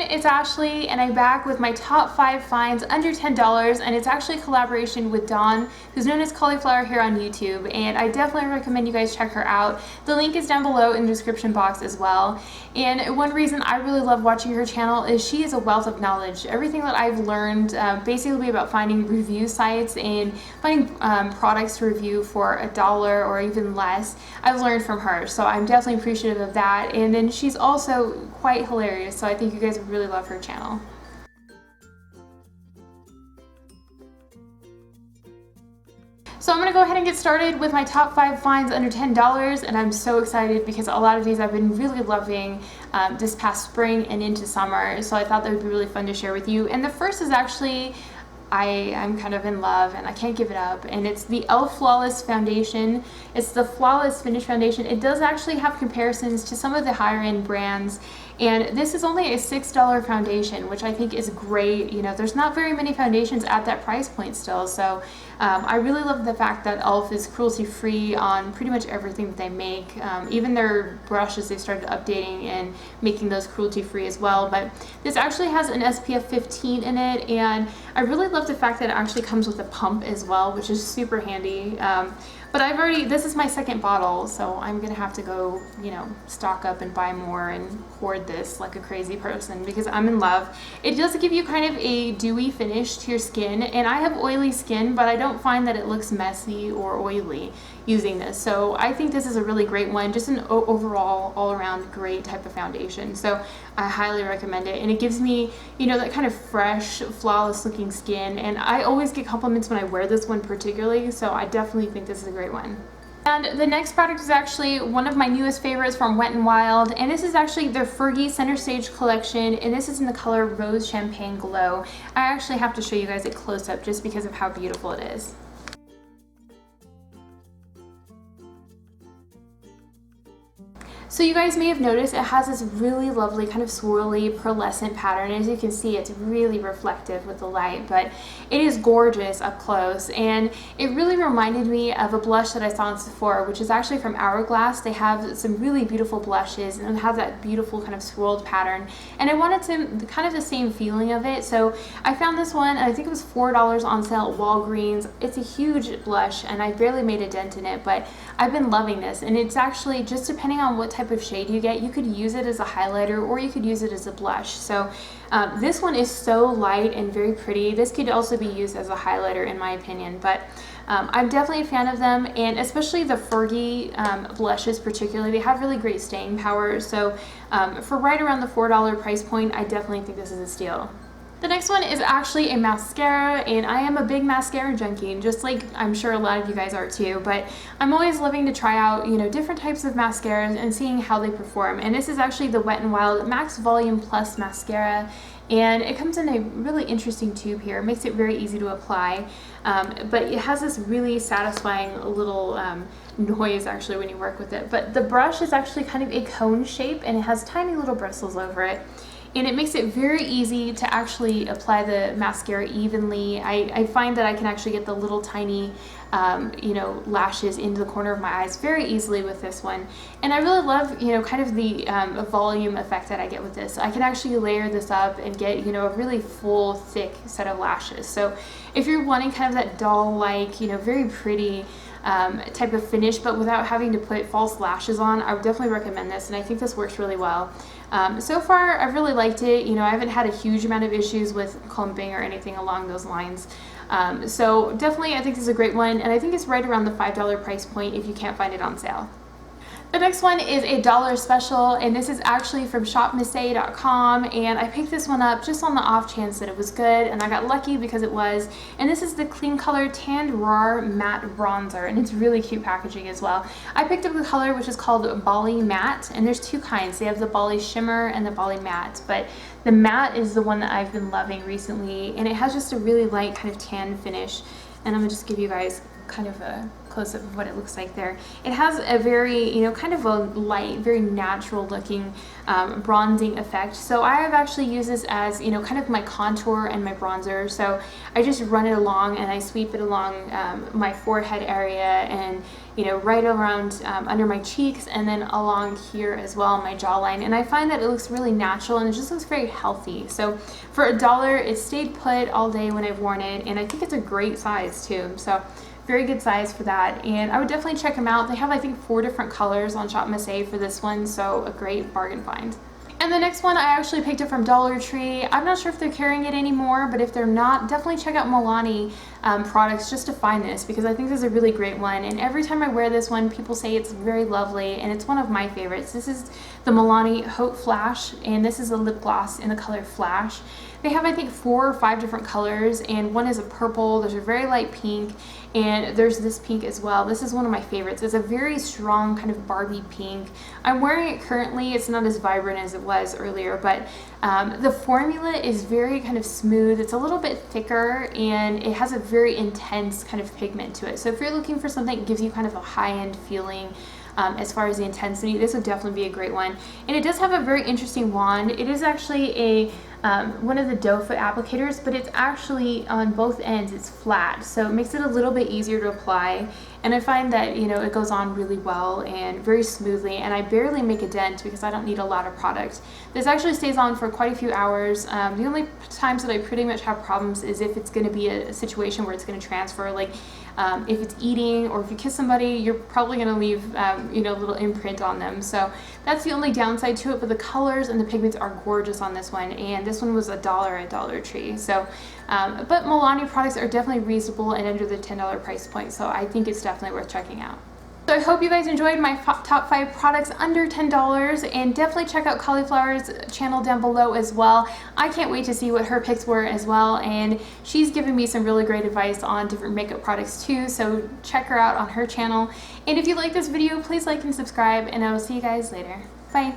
it's Ashley, and I'm back with my top 5 finds under $10, and it's actually a collaboration with Dawn, who's known as Cauliflower here on YouTube, and I definitely recommend you guys check her out. The link is down below in the description box as well. And one reason I really love watching her channel is she is a wealth of knowledge. Everything that I've learned basically about finding review sites and finding products to review for $1 or even less, I've learned from her, so I'm definitely appreciative of that. And then she's also quite hilarious, so I think you guys would really love her channel. So I'm going to go ahead and get started with my top 5 finds under $10, and I'm so excited because a lot of these I've been really loving this past spring and into summer, so I thought that would be really fun to share with you. And the first is actually I'm kind of in love and I can't give it up, and it's the e.l.f. Flawless Foundation. It's the Flawless Finish Foundation. It does actually have comparisons to some of the higher end brands, and this is only a $6 foundation, which I think is great. You know, there's not very many foundations at that price point still, so I really love the fact that e.l.f. is cruelty free on pretty much everything that they make. Even their brushes, they've started updating and making those cruelty free as well. But this actually has an SPF 15 in it, and I really love the fact that it actually comes with a pump as well, which is super handy. But this is my second bottle, so I'm gonna have to go, you know, stock up and buy more and hoard this like a crazy person because I'm in love. It does give you kind of a dewy finish to your skin, and I have oily skin, but I don't find that it looks messy or oily using this. So I think this is a really great one, just an overall all-around great type of foundation. So I highly recommend it, and it gives me, you know, that kind of fresh, flawless looking skin, and I always get compliments when I wear this one particularly, so I definitely think this is a great one. And the next product is actually one of my newest favorites from Wet n Wild, and this is actually their Fergie Center Stage collection, and this is in the color Rose Champagne Glow. I actually have to show you guys a close-up just because of how beautiful it is. So you guys may have noticed it has this really lovely kind of swirly pearlescent pattern. As you can see, it's really reflective with the light, but it is gorgeous up close, and it really reminded me of a blush that I saw in Sephora, which is actually from Hourglass. They have some really beautiful blushes and it has that beautiful kind of swirled pattern, and I wanted to kind of the same feeling of it, so I found this one, and I think it was $4 on sale at Walgreens. It's a huge blush and I barely made a dent in it, but I've been loving this, and it's actually just depending on what type of shade you get, you could use it as a highlighter or you could use it as a blush. So this one is so light and very pretty. This could also be used as a highlighter in my opinion, but I'm definitely a fan of them, and especially the Fergie blushes particularly, they have really great staying power. So for right around the $4 price point, I definitely think this is a steal. The next one is actually a mascara, and I am a big mascara junkie, just like I'm sure a lot of you guys are too, but I'm always loving to try out, you know, different types of mascaras and seeing how they perform. And this is actually the Wet n Wild Max Volume Plus Mascara, and it comes in a really interesting tube here. It makes it very easy to apply, but it has this really satisfying little noise actually when you work with it. But the brush is actually kind of a cone shape, and it has tiny little bristles over it. And it makes it very easy to actually apply the mascara evenly. I find that I can actually get the little tiny, you know, lashes into the corner of my eyes very easily with this one. And I really love, you know, kind of the volume effect that I get with this. I can actually layer this up and get, you know, a really full, thick set of lashes. So if you're wanting kind of that doll-like, you know, very pretty type of finish, but without having to put false lashes on, I would definitely recommend this, and I think this works really well. So far, I've really liked it. You know, I haven't had a huge amount of issues with clumping or anything along those lines. So definitely, I think this is a great one, and I think it's right around the $5 price point if you can't find it on sale. The next one is a dollar special, and this is actually from shopmissay.com, and I picked this one up just on the off chance that it was good, and I got lucky because it was. And this is the Clean Color Tanned Raw Matte Bronzer, and it's really cute packaging as well. I picked up the color which is called Bali Matte, and there's two kinds. They have the Bali Shimmer and the Bali Matte, but the matte is the one that I've been loving recently, and it has just a really light kind of tan finish. And I'm gonna just give you guys kind of a close-up of what it looks like there. It has a very, you know, kind of a light, very natural looking bronzing effect. So I have actually used this as, you know, kind of my contour and my bronzer. So I just run it along and I sweep it along my forehead area and, you know, right around under my cheeks and then along here as well, my jawline. And I find that it looks really natural and it just looks very healthy. So for $1, it stayed put all day when I've worn it, and I think it's a great size too. So very good size for that, and I would definitely check them out. They have, I think, 4 different colors on Shop Miss A for this one, so a great bargain find. And the next one I actually picked up from Dollar Tree. I'm not sure if they're carrying it anymore, but if they're not, definitely check out Milani products just to find this, because I think this is a really great one. And every time I wear this one, people say it's very lovely, and it's one of my favorites. This is the Milani Hope Flash, and this is a lip gloss in the color Flash. They have, I think, 4 or 5 different colors, and one is a purple, there's a very light pink, and there's this pink as well. This is one of my favorites. It's a very strong kind of Barbie pink. I'm wearing it currently. It's not as vibrant as it was earlier, but the formula is very kind of smooth. It's a little bit thicker, and it has a very intense kind of pigment to it. So if you're looking for something that gives you kind of a high-end feeling, as far as the intensity, this would definitely be a great one. And it does have a very interesting wand. It is actually a one of the doe foot applicators, but it's actually on both ends, it's flat, so it makes it a little bit easier to apply. And I find that, you know, it goes on really well and very smoothly, and I barely make a dent because I don't need a lot of product. This actually stays on for quite a few hours. The only times that I pretty much have problems is if it's going to be a situation where it's going to transfer, like if it's eating or if you kiss somebody, you're probably going to leave you know, a little imprint on them. So that's the only downside to it, but the colors and the pigments are gorgeous on this one, and this one was $1 at Dollar Tree. So but Milani products are definitely reasonable and under the $10 price point, so I think it's definitely worth checking out. So I hope you guys enjoyed my top 5 products under $10, and definitely check out Cauliflower's channel down below as well. I can't wait to see what her picks were as well, and she's given me some really great advice on different makeup products too, so check her out on her channel. And if you like this video, please like and subscribe, and I will see you guys later. Bye!